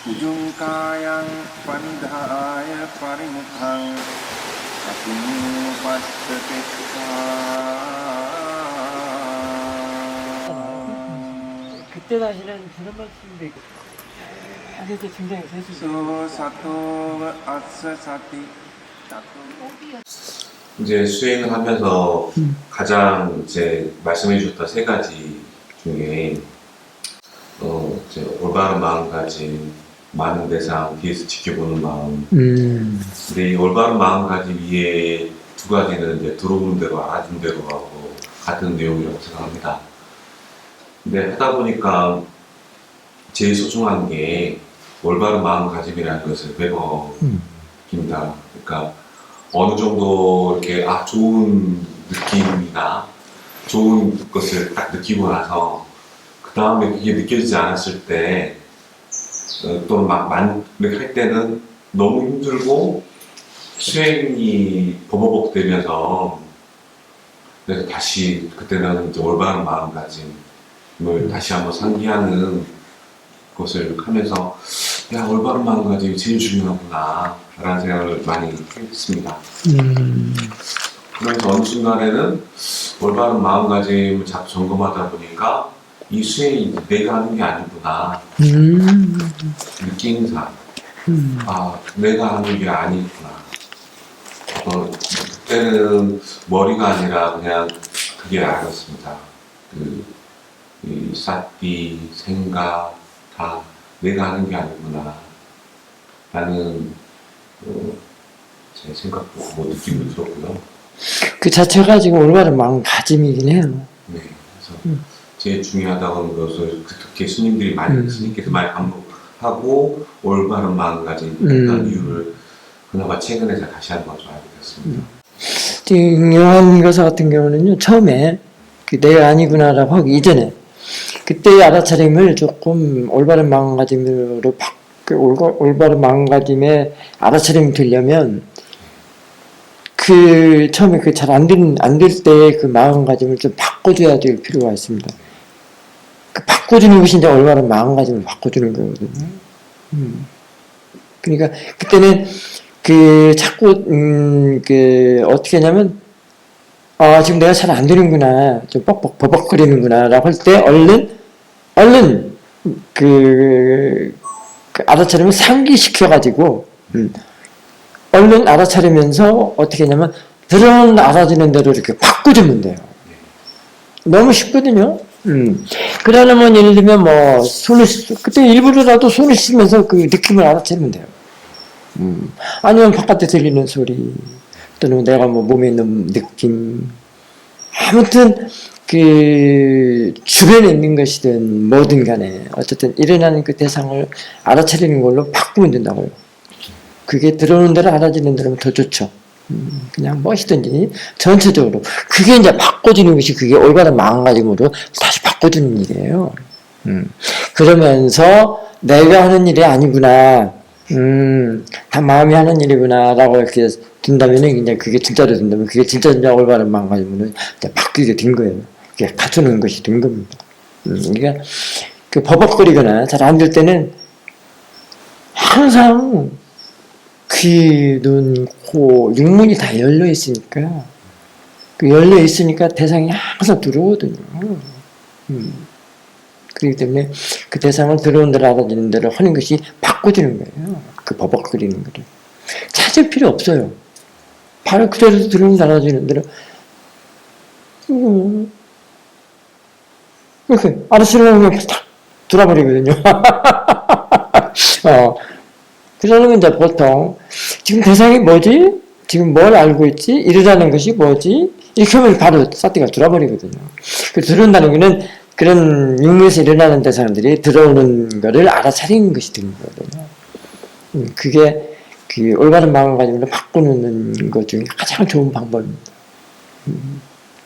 Ujungkayang pandhaya parimukhang Apinupastetikha. 그때 다시는 그런 말씀인데 이렇게 중장에서 해주세요. So sato assa sati tato. 이제 수행을 하면서 가장 이제 말씀해 주셨던 세 가지 중에 이제 올바른 마음가짐, 많은 대상, 뒤에서 지켜보는 마음. 근데 이 올바른 마음가짐 위에 두 가지는 이제 들어오는 대로 알아준 대로 하고 같은 내용이라고 생각합니다. 근데 하다 보니까 제일 소중한 게 올바른 마음가짐이라는 것을 배워깁니다. 그러니까 어느 정도 이렇게 좋은 느낌이나 좋은 것을 딱 느끼고 나서 그 다음에 그게 느껴지지 않았을 때 또는 이렇게 할 때는 너무 힘들고 수행이 버벅버벅 되면서 그래서 다시 그때는 이제 올바른 마음가짐을 다시 한번 상기하는 것을 하면서 야, 올바른 마음가짐이 제일 중요하구나 라는 생각을 많이 했습니다. 그러면서 어느 순간에는 올바른 마음가짐을 자꾸 점검하다 보니까 이 수행이 내가 하는 게 아니구나. 느낌상 내가 하는 게 아니구나. 그때는 머리가 아니라 그냥 그게 알았습니다. 이 사띠, 생각 다 내가 하는 게 아니구나 라는 제 생각도 느낌도 들었고요. 그 자체가 지금 올바른 마음가짐이긴 해요. 네, 그래서 제일 중요하다고 하는 것을 특히 스님께서 많이 반복하고 올바른 마음가짐이라는 이유를 그나마 최근에 제가 다시 한번 좀 알게 됐습니다. 요한 교사 같은 경우는요, 처음에 내가 아니구나라고 하기 이전에 그때의 알아차림을 조금 올바른 마음가짐으로 올바른 마음가짐에 알아차림이 되려면 그 처음에 그 잘 안 될 때 그 마음가짐을 좀 바꿔줘야 될 필요가 있습니다. 그 바꿔주는 것이 이제 올바른 마음가짐을 바꿔주는 거거든요. 그러니까 그때는 그 자꾸 어떻게 하냐면 지금 내가 잘 안 되는구나, 좀 버벅거리는구나 라고 할 때 얼른 그 알아차림을 상기시켜가지고 얼른 알아차리면서 어떻게 하냐면 들어는 알아지는 대로 이렇게 바꿔주면 돼요. 너무 쉽거든요. 그러려면 예를 들면 그때 일부러라도 손을 씻으면서 그 느낌을 알아차리면 돼요. 아니면 바깥에 들리는 소리 또는 내가 몸에 있는 느낌, 아무튼 그 주변에 있는 것이든 뭐든 간에 어쨌든 일어나는 그 대상을 알아차리는 걸로 바꾸면 된다고요. 그게 들어오는 대로 알아지는 대로 더 좋죠. 그냥 무엇이든지 전체적으로 그게 이제 바꿔주는 것이 그게 올바른 마음가짐으로 다시 바꿔주는 일이에요. 그러면서 내가 하는 일이 아니구나, 다 마음이 하는 일이구나라고 이렇게 된다면은 이제 그게 진짜로 된다면 그게 진짜 올바른 마음가짐으로 이제 바뀌게 된 거예요. 그게 갖추는 것이 된 겁니다. 그러니까 그 버벅거리거나 잘 안 될 때는 항상 귀, 눈, 코, 육문이 다 열려 있으니까 그 열려 있으니까 대상이 항상 들어오거든요. 그렇기 때문에 그 대상을 들어온 대로 알아지는 대로 하는 것이 바꿔주는 거예요. 그 버벅거리는 거를 찾을 필요 없어요. 바로 그대로 들어온 대로 알아지는 대로 이렇게 알아서는 그냥 탁 돌아버리거든요. 그러면 이제 보통 지금 대상이 뭐지? 지금 뭘 알고 있지? 이러자는 것이 뭐지? 이렇게 하면 바로 사티가 돌아버리거든요. 그 들어온다는 것은 그런 육류에서 일어나는 대상들이 들어오는 거를 알아차리는 것이 되는 거거든요. 그게 그 올바른 마음가짐으로 바꾸는 것 중에 가장 좋은 방법입니다.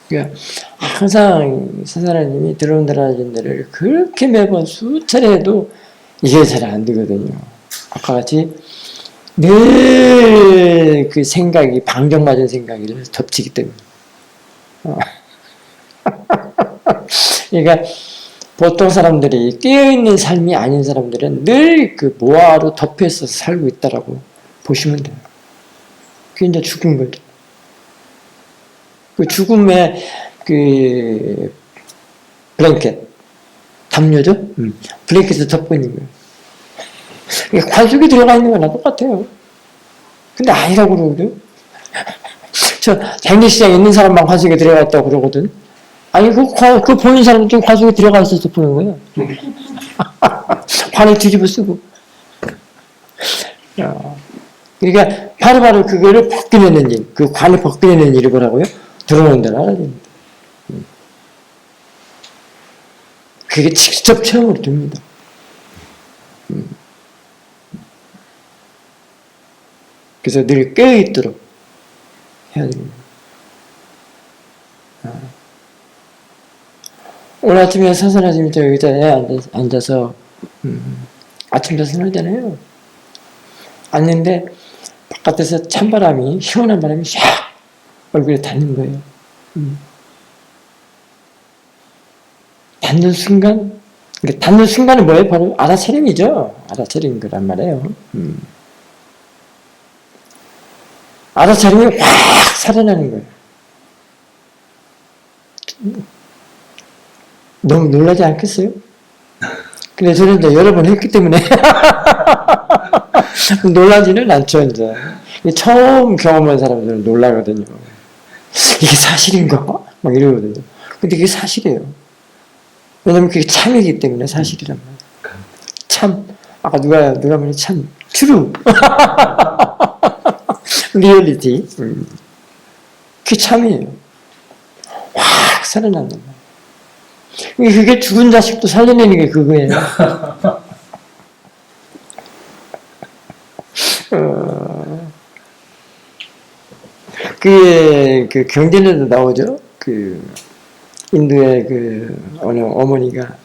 그러니까 항상 사사라님이 들어온 대로 알아지는 대로 그렇게 매번 수차례 해도 이게 잘 안 되거든요. 아까 같이 늘 그 생각이 방정맞은 생각을 덮치기 때문에. 그러니까 보통 사람들이 깨어있는 삶이 아닌 사람들은 늘 그 모아로 덮여서 살고 있다라고 보시면 돼요. 그게 이제 죽은 거죠. 그 죽음의 그 블랭켓, 담요죠? 블랭켓에 덮고 있는 거예요. 관 속에 들어가 있는 거나 똑같아요. 근데 아니라고 그러거든요. 저 장례식장에 있는 사람만 관 속에 들어가 있다고 그러거든. 아니, 그 보는 사람은 좀 관 속에 들어가 있어서 보는 거예요. 관을 뒤집어 쓰고. 그러니까 바로바로 그거를 벗겨내는 일, 그 관을 벗겨내는 일이 뭐라고요? 들어오는 데를 알아야 됩니다. 그게 직접 체험으로 됩니다. 그래서 늘 깨어있도록 해야 됩니다. 오늘 아침에 서선아님이 저 의자에 앉아서 아침 자선을 하잖아요. 앉는데 바깥에서 찬바람이, 시원한 바람이 샥 얼굴에 닿는 거예요. 닿는 순간, 닿는 순간은 뭐예요? 바로 알아차림이죠. 알아차린 거란 말이에요. 알아차림이 확 살아나는 거예요. 너무 놀라지 않겠어요? 근데 저는 이제 여러 번 했기 때문에 놀라지는 않죠, 이제. 처음 경험한 사람들은 놀라거든요. 이게 사실인가? 막 이러거든요. 근데 이게 사실이에요. 왜냐면 그게 참이기 때문에 사실이란 말이에요. 참. 아까 누가 말해, 참. 트루. 리얼리티. 그게 참이에요. 확 살아난단 말이에요. 그게 죽은 자식도 살려내는 게 그거예요. 그 경전에도 나오죠. 그 인도의 그 어느 어머니가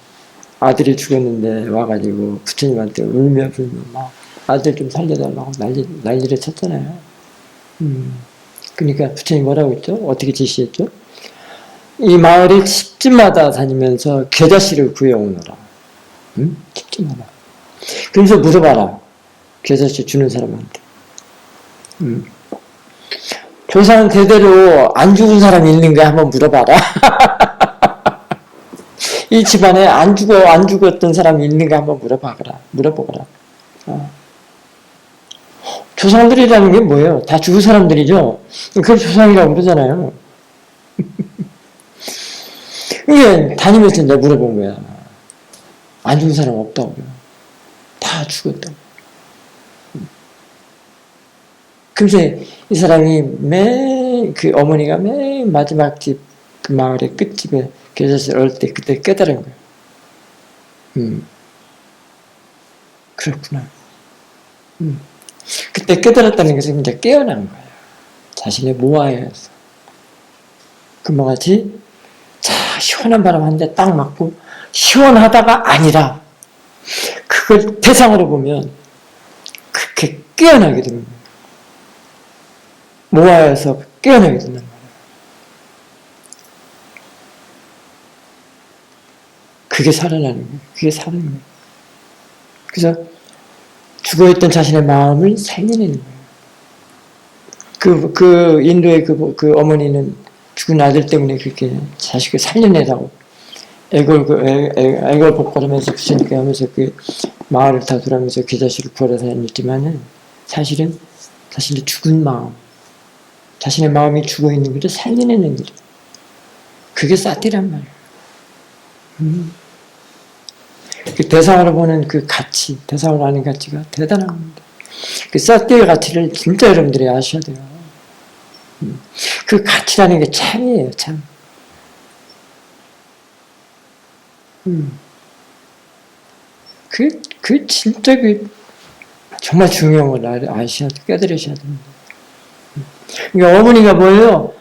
아들이 죽었는데 와가지고 부처님한테 울며 불며 막 아들 좀 살려달라고 난리를 쳤잖아요. 그러니까 부처님 뭐라고 했죠? 어떻게 지시했죠? 이 마을의 집집마다 다니면서 겨자씨를 구해오너라. 집집마다. 그래서 물어봐라. 겨자씨 주는 사람한테. 조상 대대로 안 죽은 사람이 있는가 한번 물어봐라. 이 집안에 안 죽었던 사람이 있는가 한번 물어보거라. 조상들이라는 게 뭐예요? 다 죽은 사람들이죠? 그걸 조상이라고 그러잖아요. 이게 다니면서 이제 물어본 거야. 안 죽은 사람 없다고. 다 죽었다고. 그래서 이 사람이 그 어머니가 맨 마지막 집, 그 마을의 끝집에 겨자씨를 얻을 때 그때 깨달은 거예요. 그렇구나. 그때 깨달았다는 것은 이제 깨어난 거예요. 자신의 모아에서. 금방 같이 시원한 바람 한 대 딱 맞고 시원하다가 아니라 그걸 대상으로 보면 그렇게 깨어나게 되는 거예요. 모아에서 깨어나게 된단 말이에요. 그게 살아나는 거예요. 그게 사는 거예요. 그래서 죽어있던 자신의 마음을 살려내는 거예요. 그 인도의 그 어머니는 죽은 아들 때문에 그렇게 자식을 살려내라고 애걸복걸하면서 부처님께 하면서 그 마을을 다 돌아가면서 겨자씨를 구하러 다녔지만은 사실은 자신의 죽은 마음, 자신의 마음이 죽어있는 것을 살려내는 거죠. 그게 사티란 말이에요. 그 대상으로 보는 그 가치, 대상으로 아는 가치가 대단한 겁니다. 그 사티의 가치를 진짜 여러분들이 아셔야 돼요. 그 가치라는 게 참이에요, 참. 진짜 정말 중요한 걸 아셔야 돼, 깨달으셔야 됩니다. 그러니까 어머니가 뭐예요?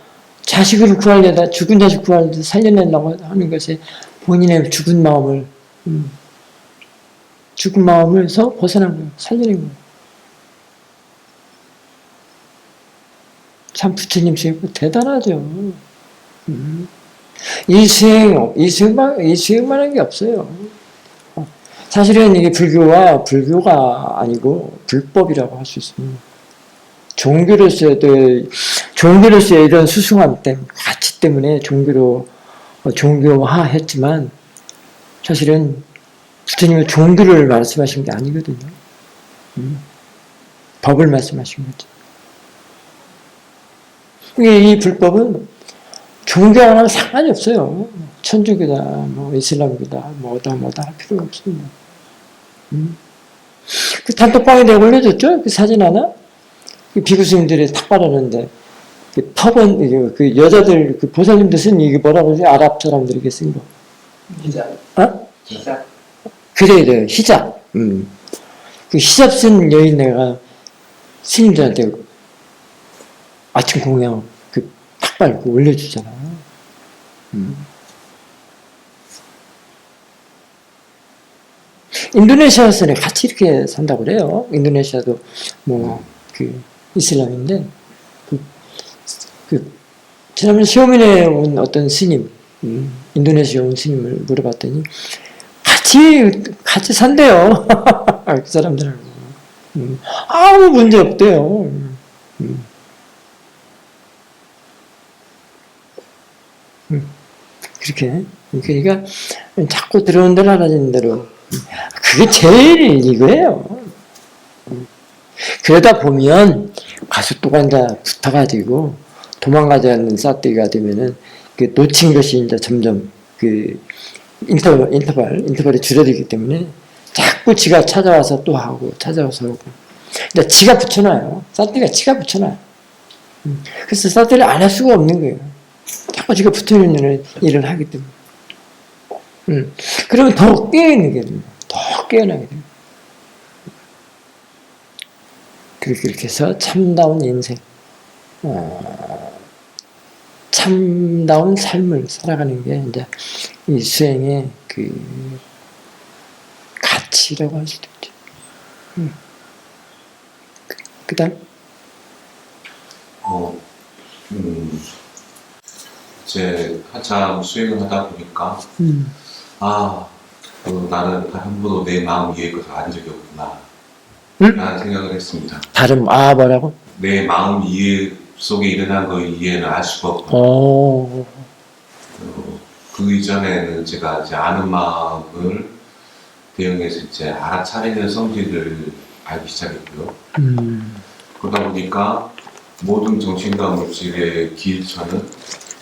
자식을 구하려다, 죽은 자식 구하려다 살려내려고 하는 것에 본인의 죽은 마음을서 벗어난 거예요. 살려낸 거예요. 참 부처님 세고 대단하죠. 이 수행만 한 게 없어요. 사실은 이게 불교가 아니고 불법이라고 할 수 있습니다. 종교로서의 이런 수승함 때문에, 가치 때문에 종교화했지만, 사실은 부처님은 종교를 말씀하신 게 아니거든요. 법을 말씀하신 거죠. 이 불법은 종교하고는 상관이 없어요. 천주교다, 뭐 이슬람교다, 뭐다 할 필요가 없습니다. 그 단톡방에 내가 올려줬죠? 그 사진 하나? 그 비구스님들이 탁발하는데, 그 턱은, 그 여자들, 그 보살님들 쓴 이게 뭐라고 그러지? 아랍 사람들에게 쓴 거. 히잡. 어? 히잡. 그래, 히잡. 그 히잡 쓴 여인 내가 스님들한테 아침 공양 그 탁발 올려주잖아. 인도네시아에서는 같이 이렇게 산다고 그래요. 인도네시아도 그 이슬람인데 지난번에 시오민에 온 어떤 스님, 인도네시아 온 스님을 물어봤더니 같이 산대요. 그 사람들하고. 아무 문제 없대요. 그렇게. 그러니까 자꾸 들어온 대로 알아지는 대로. 그게 제일 이거예요. 그러다 보면 가서 또 앉아 붙어가지고 도망가지 않는 싸대기가 되면은 그 놓친 것이 이제 점점 그 인터벌이 줄어들기 때문에 자꾸 지가 찾아와서 또 하고 찾아와서 하고. 근데 지가 붙여놔요. 싸대기가 지가 붙여놔요. 그래서 싸대기를 안 할 수가 없는 거예요. 자꾸 지가 붙어있는 일을 하기 때문에. 그러면 더 깨어있는 게 됩니다. 더 깨어나게 됩니다. 그렇게 해서 참다운 인생, 참다운 삶을 살아가는 게 이제 이 수행의 그 가치라고 할 수도 있죠. 그다음 이제 한참 수행을 하다 보니까 나는 단 한 번도 내 마음 이해에 것을 안 적이 없구나 라는 생각을 했습니다. 다른 뭐라고? 내 마음 이해 속에 일어난 거의 이해는 알 수가 없고 그 이전에는 제가 이제 아는 마음을 대응해서 이제 알아차리는 성질을 알기 시작했고요. 그러다 보니까 모든 정신과 물질의 기일처는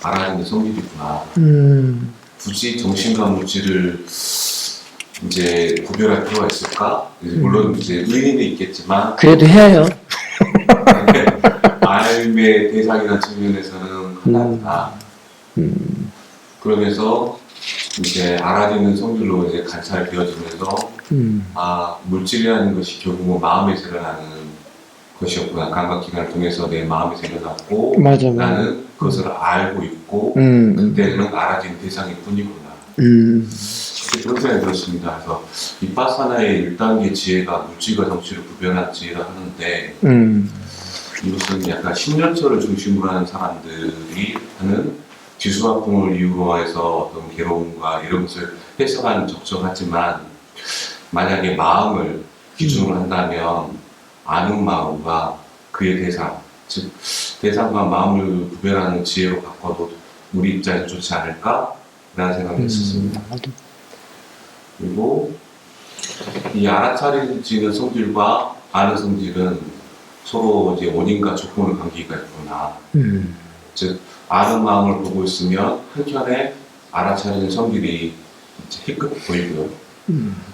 알아내는 성질이구나. 굳이 정신과 물질을 이제 구별할 필요가 있을까? 물론 이제 의미는 있겠지만 그래도 해요. 알의 대상이라는 측면에서는 하나다. 그러면서 이제 알아내는 성질로 이제 관찰이 되어지면서 물질이라는 것이 결국은 마음에서 일어나는 것이었구나. 감각기관을 통해서 내 마음에서 일어났고 맞아. 나는 그것을 알고 있고 그때는 알아지는 대상일 뿐이구나. 그런 생각이 들었습니다. 그래서 비파사나의 1단계 지혜가 물질과 정치를 구별한 지혜를 하는데 이것은 약간 신념처를 중심으로 하는 사람들이 하는 지수화풍을 이유로 해서 어떤 괴로움과 이런 것을 해석하는 적절하지만 만약에 마음을 기준으로 한다면 아는 마음과 그의 대상, 즉 대상과 마음을 구별하는 지혜로 바꿔도 우리 입장에서 좋지 않을까라는 생각을 했었습니다. 그리고 이 알아차리는 성질과 아는 성질은 서로 이제 원인과 조건의 관계가 있구나. 즉 아는 마음을 보고 있으면 한켠에 알아차리는 성질이 이제 희끗 보이고요.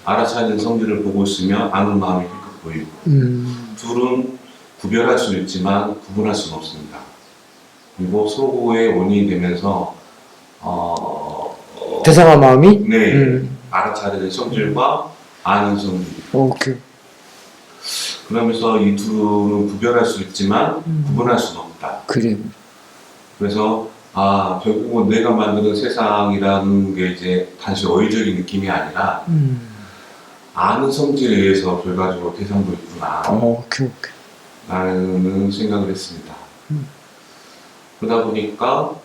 알아차리는 성질을 보고 있으면 아는 마음이 희끗 보이고. 둘은 구별할 수 있지만 구분할 수는 없습니다. 그리고 서로의 원인이 되면서 대상과 마음이? 네, 알아차리는 성질과 아는 성질. 오케이. 그러면서 이 둘은 구별할 수 있지만 구분할 수는 없다. 그래. 그래서 결국은 내가 만드는 세상이라는 게 이제 단지 어휘적인 느낌이 아니라 아는 성질에 의해서 결과적으로 대상도 있구나. 오케이. 라는 생각을 했습니다. 그러다 보니까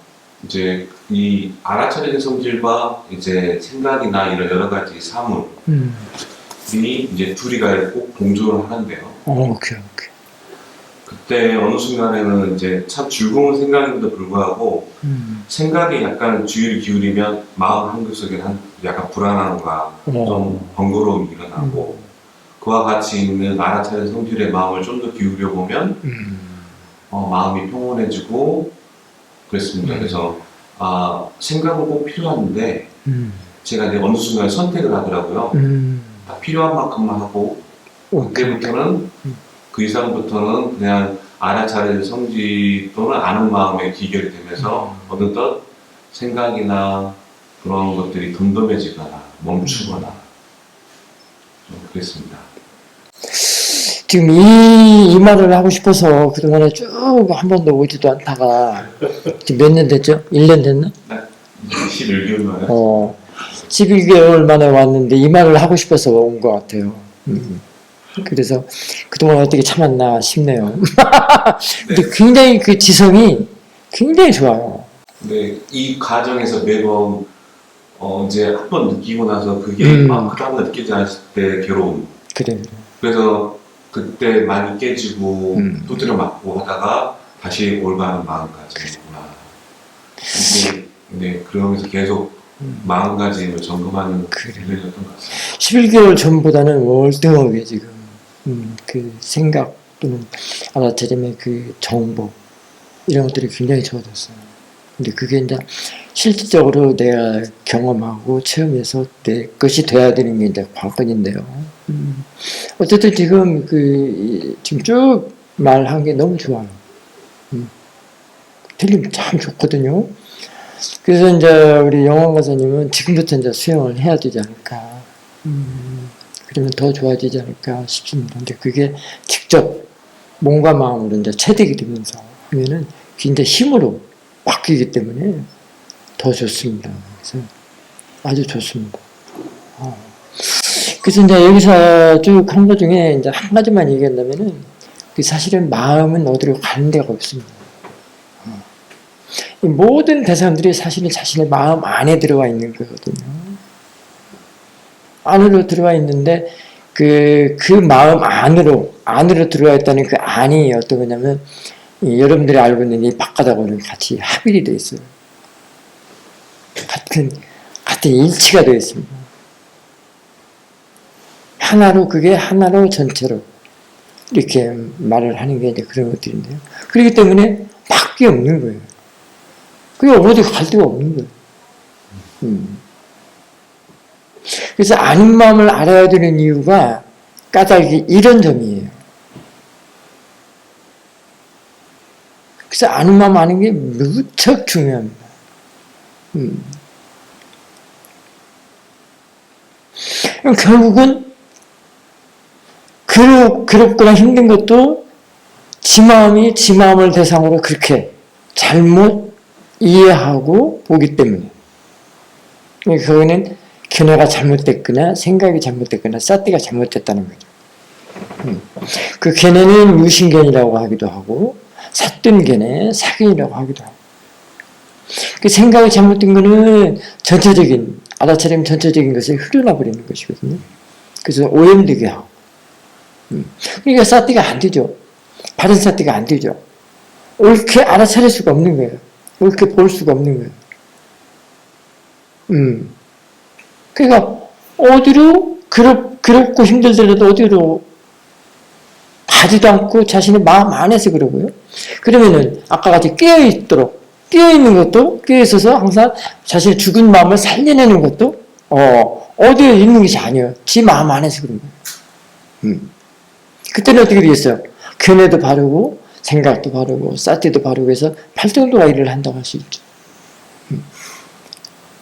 이제 이 알아차리는 성질과 이제 생각이나 이런 여러 가지 사물이 이제 둘이가 꼭 공존을 하는데요. 오케이. 그때 어느 순간에는 이제 참 즐거운 생각임에도 불구하고 생각이 약간 주의를 기울이면 마음 한구석에 약간 불안함과 좀 번거로움이 일어나고 그와 같이 있는 알아차린 성질의 마음을 좀 더 기울여 보면 마음이 평온해지고 그랬습니다. 그래서 생각은 꼭 필요한데 제가 이제 어느 순간 선택을 하더라고요. 다 필요한 만큼만 하고 그때부터는 그 이상부터는 그냥 알아차릴 성질 또는 아는 마음에 기결이 되면서 어느덧 생각이나 그런 것들이 덤덤해지거나 멈추거나 좀 그랬습니다. 지금 이 말을 하고 싶어서 그동안에 쭉 한 번도 오지도 않다가 지금 몇 년 됐죠? 1년 됐나? 네, 11개월 만에 11개월 만에 왔는데 이 말을 하고 싶어서 온 것 같아요. 그래서 그동안 어떻게 참았나 싶네요. 근데 굉장히 그 지성이 굉장히 좋아요. 근데 이 과정에서 매번 이제 한 번 느끼고 나서 그게 그 다음날 느끼지 않았을 때 괴로움. 그래. 그래서 그때 많이 깨지고 두드려 맞고 하다가 다시 올바른 마음가짐이구나. 근데 그러면서 계속 마음가짐을 점검하는 일이었던 것 같습니다. 11개월 전보다는 월등하게 지금 그 생각 또는 알아차림의 그 정보 이런 것들이 굉장히 좋아졌어요. 근데 그게 이제 실질적으로 내가 경험하고 체험해서 내 것이 돼야 되는 게 이제 관건인데요. 어쨌든 지금 지금 쭉 말한 게 너무 좋아요. 틀리면 참 좋거든요. 그래서 이제 우리 영원 가사님은 지금부터 이제 수행을 해야 되지 않을까. 그러면 더 좋아지지 않을까 싶습니다. 근데 그게 직접 몸과 마음으로 이제 체득이 되면서 하면은 굉장히 힘으로 바뀌기 때문에 더 좋습니다. 그래서 아주 좋습니다. 그래서 이제 여기서 쭉 한 거 중에 이제 한 가지만 얘기한다면은 사실은 마음은 어디로 가는 데가 없습니다. 이 모든 대상들이 사실은 자신의 마음 안에 들어와 있는 거거든요. 안으로 들어와 있는데 그 마음 안으로 들어와 있다는 그 안이 어떤 거냐면 여러분들이 알고 있는 이 바깥하고는 같이 합일이 되어 있어요. 같은 일치가 되어 있습니다. 그게 하나로 전체로 이렇게 말을 하는 게 이제 그런 것들인데요. 그렇기 때문에 밖에 없는 거예요. 그게 어디 갈 데가 없는 거예요. 그래서 아는 마음을 알아야 되는 이유가 까닭이 이런 점이에요. 그래서 아는 마음 아는 게 무척 중요합니다. 결국은 그렇거나 힘든 것도 지 마음이 지 마음을 대상으로 그렇게 잘못 이해하고 보기 때문에 그거는 견해가 잘못됐거나 생각이 잘못됐거나 삿대가 잘못됐다는 거죠. 그 견해는 무신견이라고 하기도 하고 삿된 견해, 사견이라고 하기도 하고 그 생각이 잘못된 거는 전체적인 알아차림 전체적인 것에 흐려나버리는 것이거든요. 그래서 오염되게 하고 그러니까 삿대가 안 되죠. 바른 삿대가 안 되죠. 옳게 알아차릴 수가 없는 거예요. 옳게 볼 수가 없는 거예요. 그러니까 어디로 그렇고 힘들더라도 어디로 가지도 않고 자신의 마음 안에서 그러고요. 그러면은 아까 같이 깨어있는 것도 깨어있어서 항상 자신의 죽은 마음을 살려내는 것도 어디에 있는 것이 아니에요. 지 마음 안에서 그런 거예요. 그때는 어떻게 되겠어요? 견해도 바르고 생각도 바르고 삿대도 바르고 해서 팔정도가 일을 한다고 할 수 있죠.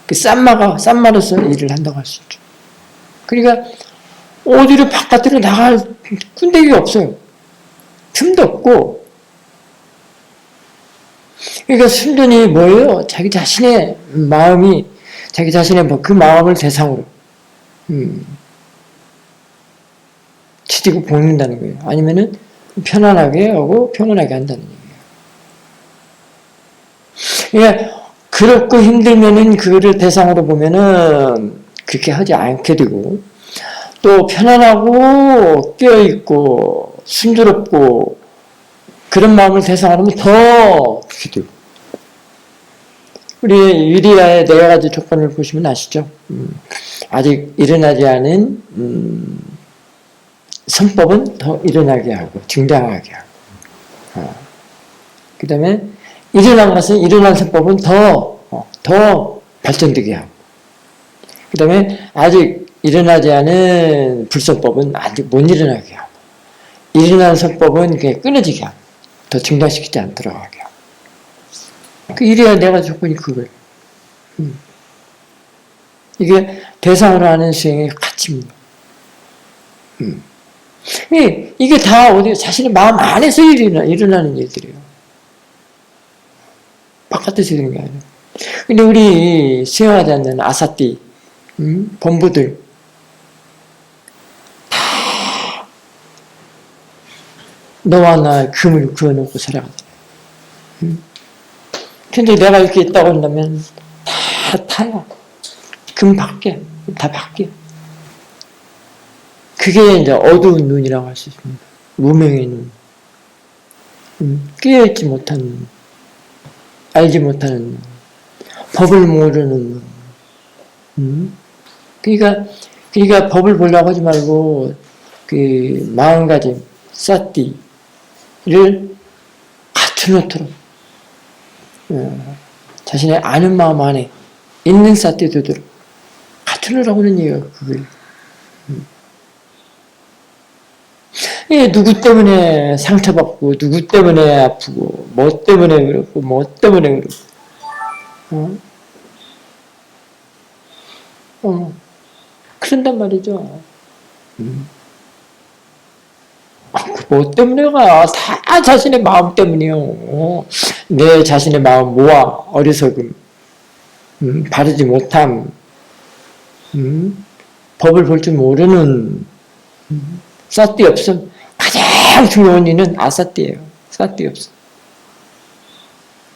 그 쌈마로서 일을 한다고 할 수 있죠. 그러니까 어디로 바깥으로 나갈 군데가 없어요. 틈도 없고. 그러니까 순전히 뭐예요? 자기 자신의 마음이 자기 자신의 그 마음을 대상으로 치디고 볶는다는 거예요. 아니면은 편안하게 하고 평온하게 한다는 얘기예요. 그러니까 그렇고 힘들면은 그거를 대상으로 보면은 그렇게 하지 않게 되고, 또 편안하고 깨어있고 순조롭고 그런 마음을 대상으로 하면 더 그렇게 되고. 우리 유리아의 네 가지 조건을 보시면 아시죠? 아직 일어나지 않은 선법은 더 일어나게 하고 증량하게 하고, 그 다음에 일어난 것은 일어난 선법은 더 발전되게 하고, 그 다음에 아직 일어나지 않은 불선법은 아직 못 일어나게 하고, 일어난 선법은 그냥 끊어지게 하고, 더 증가시키지 않도록 하게 하고. 그 이래야 내가 조건이 그거예요. 이게 대상으로 하는 수행의 가치입니다. 이게 다 어디 자신의 마음 안에서 일어나는 일들이에요. 바깥에서 이런 게 아니에요. 근데 우리 수행하지 않는 아사띠, 본부들, 다 너와 나 금을 그어놓고 살아가잖아요. 근데 내가 이렇게 있다고 한다면 다 타야. 금 밖에, 다 밖에. 그게 이제 어두운 눈이라고 할 수 있습니다. 무명의 눈. 깨어있지 못한 눈. 알지 못하는 눈. 법을 모르는 눈. 그러니까 법을 보려고 하지 말고, 그, 마음가짐, 사띠를 갖춰놓도록, 자신의 아는 마음 안에 있는 사띠들을 갖춰놓으라고 하는 얘기가 그거예요. 예, 누구 때문에 상처받고, 누구 때문에 아프고, 뭐 때문에 그렇고, 뭐 때문에 그렇고, 그런단 말이죠. 뭐 때문에가 다 자신의 마음 때문이요. 내 자신의 마음 모아, 어리석음, 바르지 못함, 법을 볼 줄 모르는, 사띠 없음. 가장 중요한 원인은 아사띠예요. 사띠 없음.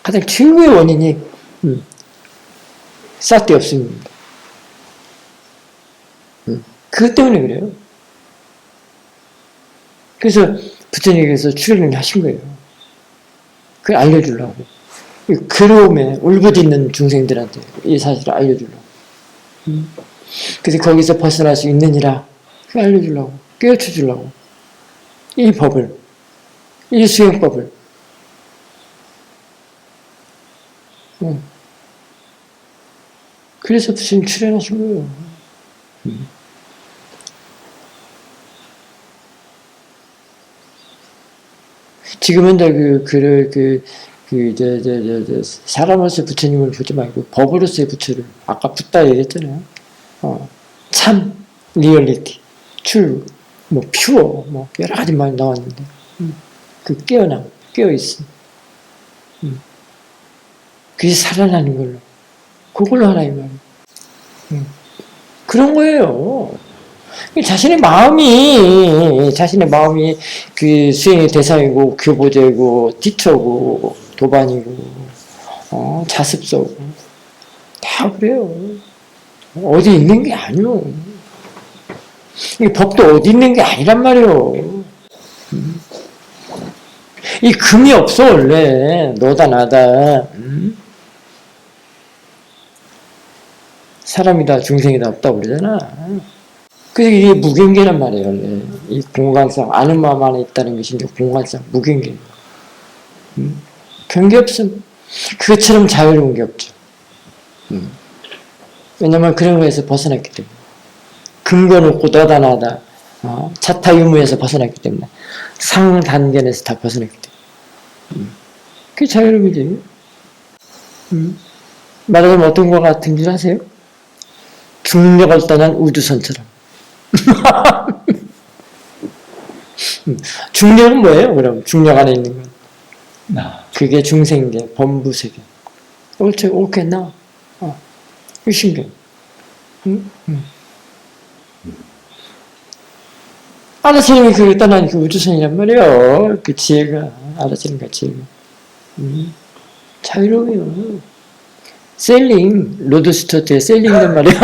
가장 최고의 원인이 사띠 없음입니다. 그것 때문에 그래요. 그래서 부처님께서 출연을 하신 거예요. 그걸 알려주려고. 괴로움에 울부짖는 중생들한테 이 사실을 알려주려고. 그래서 거기서 벗어날 수 있느니라. 그걸 알려주려고. 깨우쳐 주려고. 이 법을, 이 수행법을. 그래서 부처님 출연하신 거예요. 지금은 사람으로서의 부처님을 보지 말고 법으로서의 부처를, 아까 붓다 얘기했잖아요. 참, 리얼리티, 출, 뭐, 퓨어, 뭐, 여러 가지 말이 나왔는데, 그 깨어있음. 그게 살아나는 걸로. 그걸로 하나, 이 말이에요. 그런 거예요. 자신의 마음이 그 수행의 대상이고, 교보제고, 티처고, 도반이고, 자습서고, 다 그래요. 어디 있는 게 아니요. 이 법도 어디 있는 게 아니란 말이요. 이 금이 없어, 원래. 너다, 나다. 사람이다, 중생이다, 없다고 그러잖아. 그래서 이게 무경계란 말이에요, 원래. 이 공간상, 아는 마음 안에 있다는 것이 이제 공간상, 무경계. 경계 없음. 그것처럼 자유로운 게 없죠. 왜냐면 그런 거에서 벗어났기 때문에. 근거 놓고 너다, 나다. 차타 유무에서 벗어났기 때문에. 상단견에서 다 벗어났기 때문에. 그게 자유로움이지. 말하자면 어떤 것 같은 줄 아세요? 중력을 떠난 우주선처럼. 중력은 뭐예요, 그럼? 중력 안에 있는 건. 그게 중생계, 범부세계. 옳지, 옳겠나? 유신경. 알아차림이 그게 떠난 그 우주선이란 말이에요. 그 지혜가, 알아차림과 지혜가. 자유로워요. 셀링, 로드 스튜어트의 셀링이란 말이야.